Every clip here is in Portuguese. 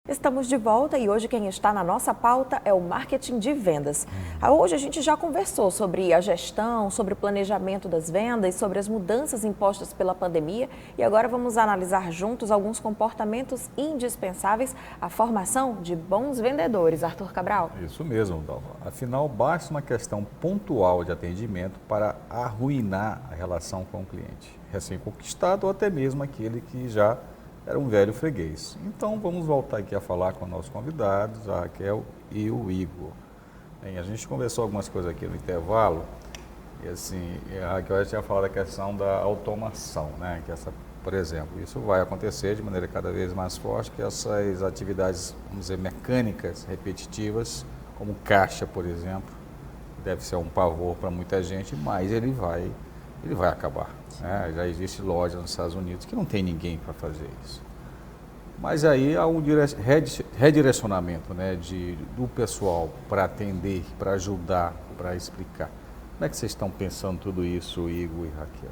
Estamos de volta e hoje quem está na nossa pauta é o marketing de vendas. Hoje a gente já conversou sobre a gestão, sobre o planejamento das vendas, sobre as mudanças impostas pela pandemia e agora vamos analisar juntos alguns comportamentos indispensáveis à formação de bons vendedores. Arthur Cabral. Isso mesmo, Dalva. Afinal, basta uma questão pontual de atendimento para arruinar a relação com o cliente, recém-conquistado ou até mesmo aquele que já era um velho freguês. Então, vamos voltar aqui a falar com nossos convidados, a Raquel e o Igor. Bem, a gente conversou algumas coisas aqui no intervalo, e assim, a Raquel já tinha falado da questão da automação, né? Que essa, por exemplo, isso vai acontecer de maneira cada vez mais forte, que essas atividades, vamos dizer, mecânicas, repetitivas, como caixa, por exemplo, deve ser um pavor para muita gente, mas ele vai acabar. Né? Já existe loja nos Estados Unidos que não tem ninguém para fazer isso. Mas aí há um redirecionamento, né, do pessoal para atender, para ajudar, para explicar. Como é que vocês estão pensando tudo isso, Igor e Raquel?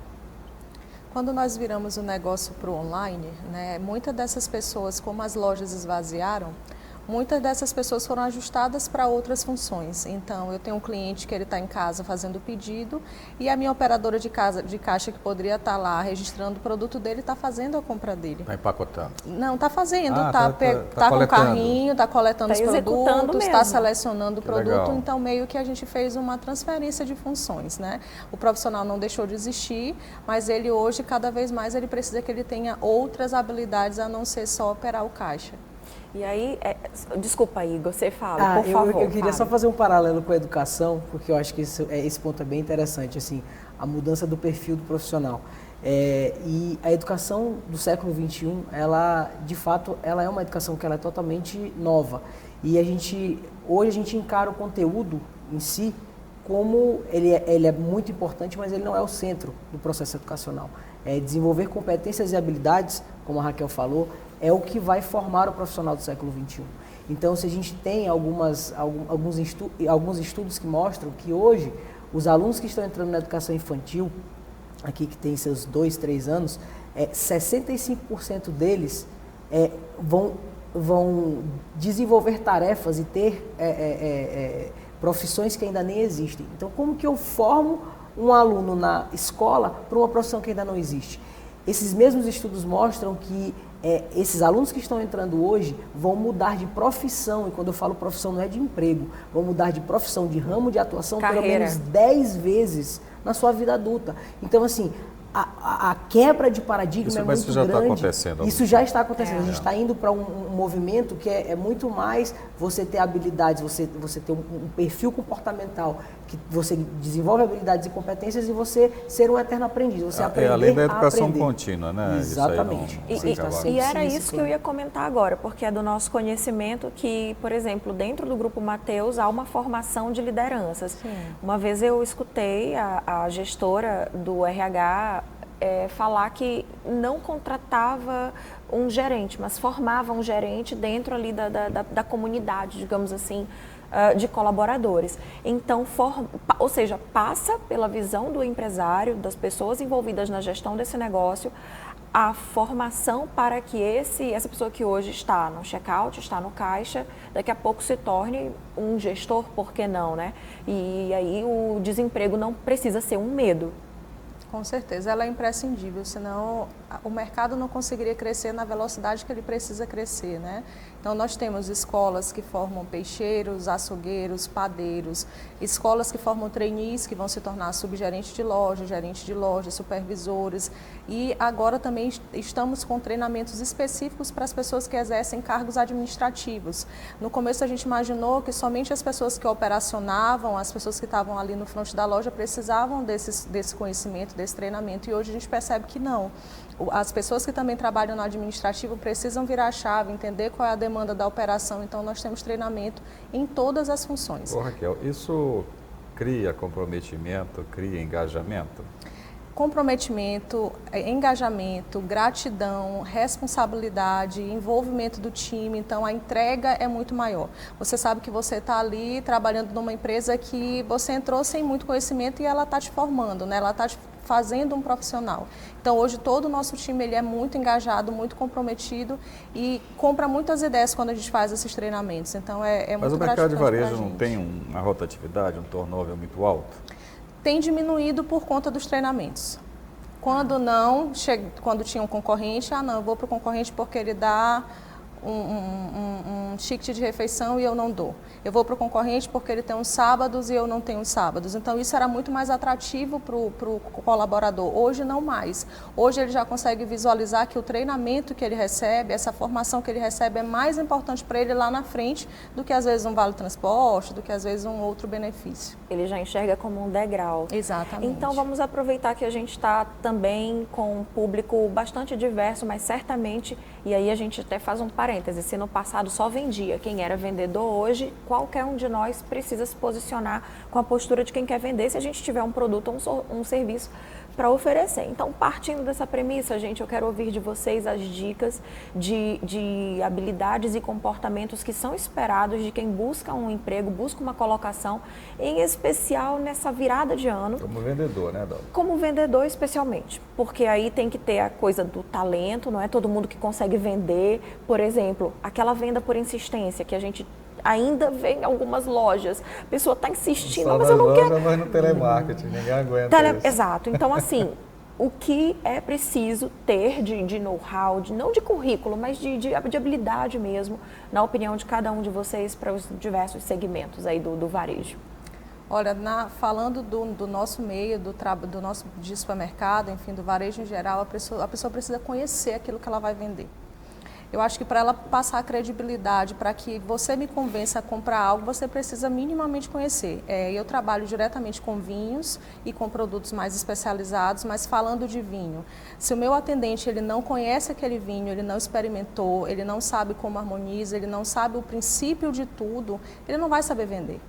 Quando nós viramos o negócio para o online, né, muitas dessas pessoas, como as lojas esvaziaram, muitas dessas pessoas foram ajustadas para outras funções. Então, eu tenho um cliente que ele está em casa fazendo o pedido e a minha operadora de caixa que poderia estar lá registrando o produto dele está fazendo a compra dele. Está empacotando? Não, está fazendo. Tá com o carrinho, está coletando os produtos, está selecionando o produto. Legal. Então, meio que a gente fez uma transferência de funções, né? O profissional não deixou de existir, mas ele hoje, cada vez mais, ele precisa que ele tenha outras habilidades a não ser só operar o caixa. E aí, desculpa, Igor, você fala, por favor. Eu queria só fazer um paralelo com a educação, porque eu acho que esse ponto é bem interessante, assim, a mudança do perfil do profissional. E a educação do século XXI, ela, de fato, ela é uma educação que ela é totalmente nova. E hoje a gente encara o conteúdo em si como ele é muito importante, mas ele não é o centro do processo educacional. Desenvolver competências e habilidades, como a Raquel falou, é o que vai formar o profissional do século XXI. Então, se a gente tem alguns estudos que mostram que hoje os alunos que estão entrando na educação infantil, aqui que tem seus 2, 3 anos, 65% deles vão desenvolver tarefas e ter profissões que ainda nem existem. Então, como que eu formo um aluno na escola para uma profissão que ainda não existe? Esses mesmos estudos mostram que esses alunos que estão entrando hoje vão mudar de profissão, e quando eu falo profissão não é de emprego, vão mudar de profissão, de ramo de atuação, Carreira. pelo menos 10 vezes na sua vida adulta. Então, assim, a quebra de paradigma é muito grande. Isso já está acontecendo. Isso já está acontecendo. A gente está indo para um movimento que é muito mais você ter habilidades, você ter um perfil comportamental, que você desenvolve habilidades e competências e você ser um eterno aprendiz. Você aprender além da educação a aprender. contínua, né? Exatamente. E era isso que eu ia comentar agora, porque é do nosso conhecimento que, por exemplo, dentro do Grupo Mateus há uma formação de lideranças. Sim. Uma vez eu escutei a gestora do RH falar que não contratava um gerente, mas formava um gerente dentro ali da comunidade, digamos assim, de colaboradores. Então, ou seja, passa pela visão do empresário, das pessoas envolvidas na gestão desse negócio, a formação para que essa pessoa que hoje está no check-out, está no caixa, daqui a pouco se torne um gestor, por que não, né? E aí o desemprego não precisa ser um medo. Com certeza, ela é imprescindível, senão o mercado não conseguiria crescer na velocidade que ele precisa crescer, né? Então, nós temos escolas que formam peixeiros, açougueiros, padeiros, escolas que formam trainees, que vão se tornar subgerentes de loja, gerentes de loja, supervisores. E agora também estamos com treinamentos específicos para as pessoas que exercem cargos administrativos. No começo, a gente imaginou que somente as pessoas que operacionavam, as pessoas que estavam ali no front da loja, precisavam desse conhecimento, desse treinamento. E hoje a gente percebe que não. As pessoas que também trabalham no administrativo precisam virar a chave, entender qual é a demanda da operação. Então, nós temos treinamento em todas as funções. Ô, Raquel, isso cria comprometimento, cria engajamento? Comprometimento, engajamento, gratidão, responsabilidade, envolvimento do time. Então, a entrega é muito maior. Você sabe que você está ali trabalhando numa empresa que você entrou sem muito conhecimento e ela está te formando, né? Ela está te fazendo um profissional. Então, hoje, todo o nosso time ele é muito engajado, muito comprometido e compra muitas ideias quando a gente faz esses treinamentos. Então, é Mas muito o mercado de gratificante varejo pra não gente. tem uma rotatividade, um turnover muito alto? Tem diminuído por conta dos treinamentos. Quando não, quando tinha um concorrente, não, eu vou para o concorrente porque ele dá um ticket de refeição e eu não dou. Eu vou para o concorrente porque ele tem uns sábados e eu não tenho uns sábados. Então, isso era muito mais atrativo para o colaborador. Hoje, não mais. Hoje, ele já consegue visualizar que o treinamento que ele recebe, essa formação que ele recebe é mais importante para ele lá na frente do que, às vezes, um vale-transporte, do que, às vezes, um outro benefício. Ele já enxerga como um degrau. Exatamente. Então, vamos aproveitar que a gente está também com um público bastante diverso, mas certamente, e aí a gente até faz um parêntese, se no passado só vendia quem era vendedor, hoje qualquer um de nós precisa se posicionar com a postura de quem quer vender se a gente tiver um produto ou um serviço para oferecer. Então, partindo dessa premissa, gente, eu quero ouvir de vocês as dicas de habilidades e comportamentos que são esperados de quem busca um emprego, busca uma colocação, em especial nessa virada de ano. Como vendedor, né, Dalva? Como vendedor, especialmente, porque aí tem que ter a coisa do talento, não é todo mundo que consegue vender. Por exemplo, aquela venda por insistência que a gente ainda vê em algumas lojas. A pessoa está insistindo, Só mas eu não quero. Mas no telemarketing, ninguém aguenta isso. Exato. Então, assim, o que é preciso ter de know-how, não de currículo, mas de habilidade mesmo, na opinião de cada um de vocês, para os diversos segmentos aí do varejo? Olha, falando do nosso meio, do nosso de supermercado, enfim, do varejo em geral, a pessoa precisa conhecer aquilo que ela vai vender. Eu acho que para ela passar a credibilidade, para que você me convença a comprar algo, você precisa minimamente conhecer. Eu trabalho diretamente com vinhos e com produtos mais especializados, mas falando de vinho, se o meu atendente ele não conhece aquele vinho, ele não experimentou, ele não sabe como harmoniza, ele não sabe o princípio de tudo, ele não vai saber vender.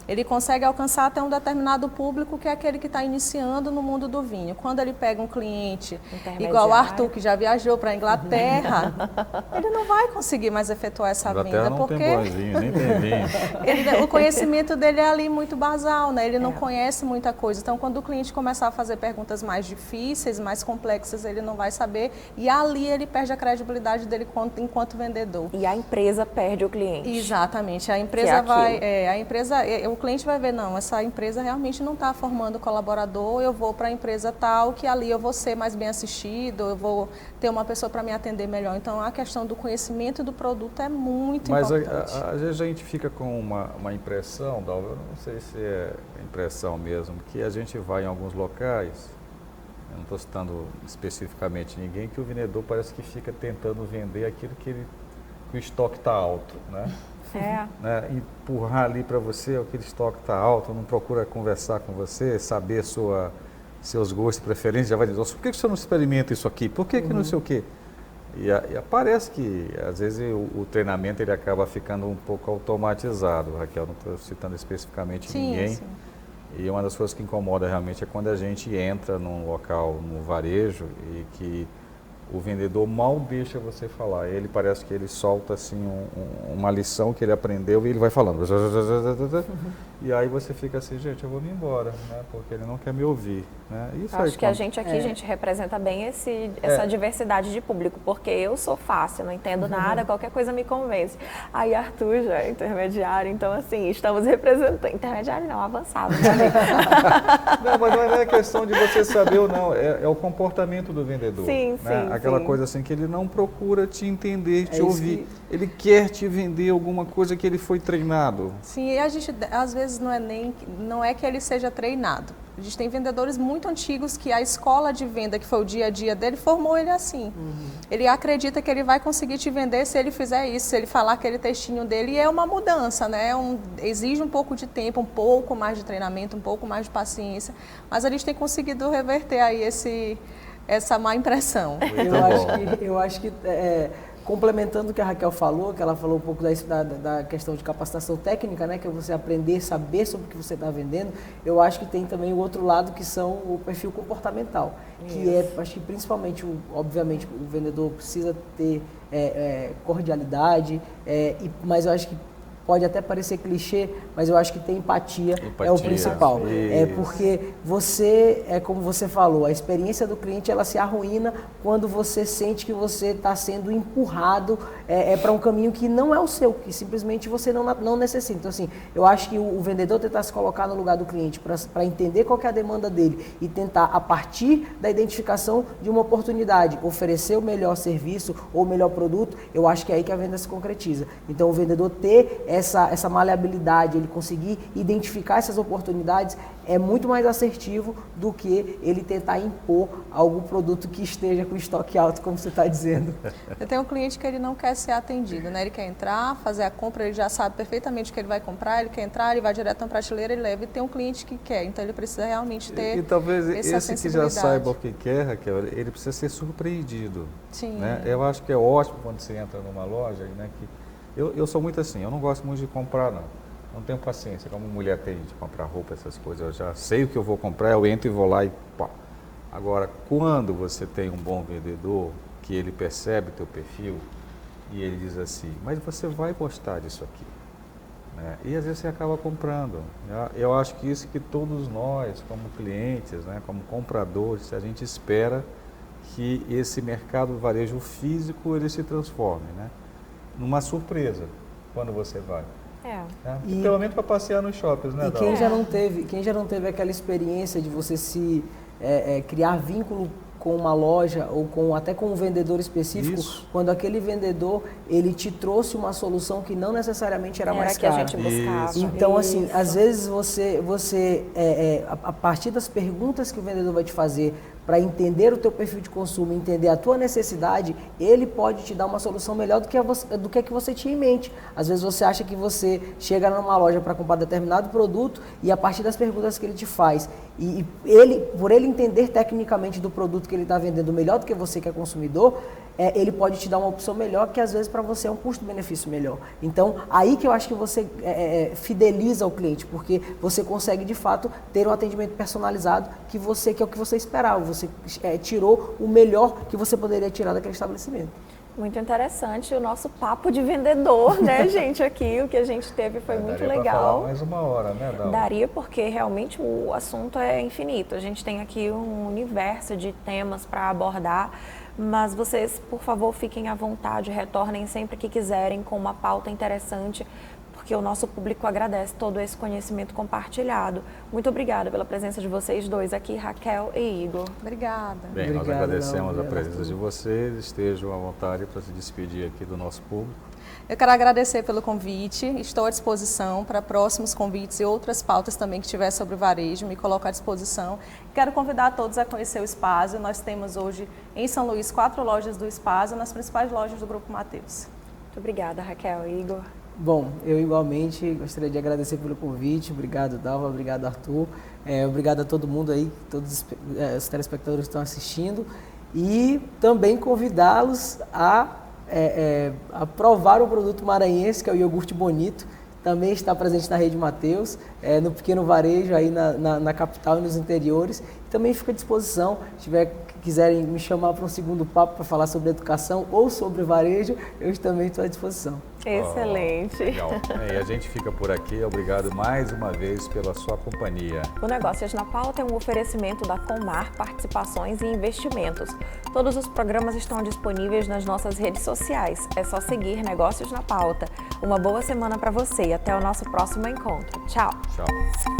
Ele consegue alcançar até um determinado público, que é aquele que está iniciando no mundo do vinho. Quando ele pega um cliente igual o Arthur, que já viajou para a Inglaterra, ele não vai conseguir mais efetuar essa venda. Não porque tem bonzinho, nem tem vinho. o conhecimento dele é ali muito basal, né? Ele não conhece muita coisa. Então, quando o cliente começar a fazer perguntas mais difíceis, mais complexas, ele não vai saber. E ali ele perde a credibilidade dele enquanto vendedor. E a empresa perde o cliente. Exatamente. A empresa o cliente vai ver, não, essa empresa realmente não está formando colaborador, eu vou para a empresa tal, que ali eu vou ser mais bem assistido, eu vou ter uma pessoa para me atender melhor. Então, a questão do conhecimento do produto é muito importante. Mas às vezes a gente fica com uma impressão, Dalva, eu não sei se é impressão mesmo, que a gente vai em alguns locais, eu não estou citando especificamente ninguém, que o vendedor parece que fica tentando vender aquilo que o estoque está alto, né? Né? Empurrar ali para você, aquele estoque está alto, não procura conversar com você, saber seus gostos e preferências, já vai dizer, por que você não experimenta isso aqui? Por que não sei o quê? E parece que, às vezes, o treinamento ele acaba ficando um pouco automatizado, Raquel, não estou citando especificamente ninguém. Sim. E uma das coisas que incomoda realmente é quando a gente entra num local, no varejo, e que o vendedor mal deixa você falar. Ele parece que ele solta assim uma lição que ele aprendeu e ele vai falando. E aí você fica assim, gente, eu vou me embora, né? Porque ele não quer me ouvir. Né? Isso acho que a gente aqui, gente, representa bem essa diversidade de público, porque eu sou fácil, não entendo nada, qualquer coisa me convence. Aí Arthur já é intermediário, então assim, estamos representando. Intermediário não, avançado. Né? Não, mas não é questão de você saber ou não, é o comportamento do vendedor. Sim, né? sim. Aquela coisa assim que ele não procura te entender, te ouvir. Ele quer te vender alguma coisa que ele foi treinado. Sim, e a gente, às vezes, não é que ele seja treinado. A gente tem vendedores muito antigos que a escola de venda, que foi o dia a dia dele, formou ele assim. Ele acredita que ele vai conseguir te vender se ele fizer isso, se ele falar aquele textinho dele. E é uma mudança, né? Exige um pouco de tempo, um pouco mais de treinamento, um pouco mais de paciência. Mas a gente tem conseguido reverter aí essa má impressão. Eu acho que complementando o que a Raquel falou, que ela falou um pouco da questão de capacitação técnica, né, que é você aprender, saber sobre o que você está vendendo, eu acho que tem também o outro lado, que são o perfil comportamental, que acho que principalmente, obviamente, o vendedor precisa ter cordialidade, mas eu acho que pode até parecer clichê, mas eu acho que ter empatia é o principal. Porque você, como você falou, a experiência do cliente ela se arruína quando você sente que você está sendo empurrado para um caminho que não é o seu, que simplesmente você não necessita. Então, assim, eu acho que o vendedor tentar se colocar no lugar do cliente para entender qual que é a demanda dele e tentar, a partir da identificação de uma oportunidade, oferecer o melhor serviço ou o melhor produto, eu acho que é aí que a venda se concretiza. Então, o vendedor ter essa maleabilidade, ele conseguir identificar essas oportunidades, é muito mais assertivo do que ele tentar impor algum produto que esteja com estoque alto, como você está dizendo. Eu tenho um cliente que ele não quer ser atendido, né? Ele quer entrar, fazer a compra, ele já sabe perfeitamente o que ele vai comprar, ele quer entrar, ele vai direto na prateleira, ele leva. E tem um cliente que quer, então ele precisa realmente ter e talvez essa esse que já saiba o que quer, Raquel, ele precisa ser surpreendido. Sim. Né? Eu acho que é ótimo quando você entra numa loja, né, que eu sou muito assim, eu não gosto muito de comprar, não tenho paciência, como mulher tem de comprar roupa, essas coisas, eu já sei o que eu vou comprar, eu entro e vou lá e pá. Agora, quando você tem um bom vendedor, que ele percebe teu perfil e ele diz assim, mas você vai gostar disso aqui, né? E às vezes você acaba comprando. Eu acho que isso que todos nós, como clientes, né, como compradores, a gente espera que esse mercado do varejo físico ele se transforme, né, numa surpresa quando você vai. E pelo menos para passear nos shoppings, né? E quem já não teve aquela experiência de você se criar vínculo com uma loja ou até com um vendedor específico, quando aquele vendedor ele te trouxe uma solução que não necessariamente era mais cara. Que a gente buscava. Então, assim, às vezes você a partir das perguntas que o vendedor vai te fazer para entender o teu perfil de consumo, entender a tua necessidade, ele pode te dar uma solução melhor do que você tinha em mente. Às vezes você acha que você chega numa loja para comprar determinado produto e a partir das perguntas que ele te faz, e por ele entender tecnicamente do produto que ele está vendendo melhor do que você que é consumidor, ele pode te dar uma opção melhor que às vezes para você é um custo-benefício melhor. Então, aí que eu acho que você fideliza o cliente, porque você consegue de fato ter um atendimento personalizado que é o que você esperava, você tirou o melhor que você poderia tirar daquele estabelecimento. Muito interessante o nosso papo de vendedor, né, gente, aqui, o que a gente teve foi muito legal. Daria para falar mais uma hora, né, Dalva? Daria, porque realmente o assunto é infinito. A gente tem aqui um universo de temas para abordar, mas vocês, por favor, fiquem à vontade, retornem sempre que quiserem com uma pauta interessante, porque o nosso público agradece todo esse conhecimento compartilhado. Muito obrigada pela presença de vocês dois aqui, Raquel e Igor. Obrigada. Bem, nós agradecemos a presença de vocês, estejam à vontade para se despedir aqui do nosso público. Eu quero agradecer pelo convite, estou à disposição para próximos convites e outras pautas também que tiver sobre varejo, me coloco à disposição. Quero convidar todos a conhecer o Spazio. Nós temos hoje em São Luís 4 lojas do Spazio, nas principais lojas do Grupo Mateus. Muito obrigada, Raquel e Igor. Bom, eu igualmente gostaria de agradecer pelo convite, obrigado Dalva, obrigado Arthur, obrigado a todo mundo aí, todos os telespectadores que estão assistindo e também convidá-los a provar o produto maranhense, que é o iogurte bonito, também está presente na Rede Mateus, no pequeno varejo aí na capital e nos interiores. Também fica à disposição, se quiserem me chamar para um segundo papo para falar sobre educação ou sobre varejo, eu também estou à disposição. Excelente. Legal. E a gente fica por aqui. Obrigado mais uma vez pela sua companhia. O Negócios na Pauta é um oferecimento da Comar Participações e Investimentos. Todos os programas estão disponíveis nas nossas redes sociais. É só seguir Negócios na Pauta. Uma boa semana para você e até o nosso próximo encontro. Tchau. Tchau.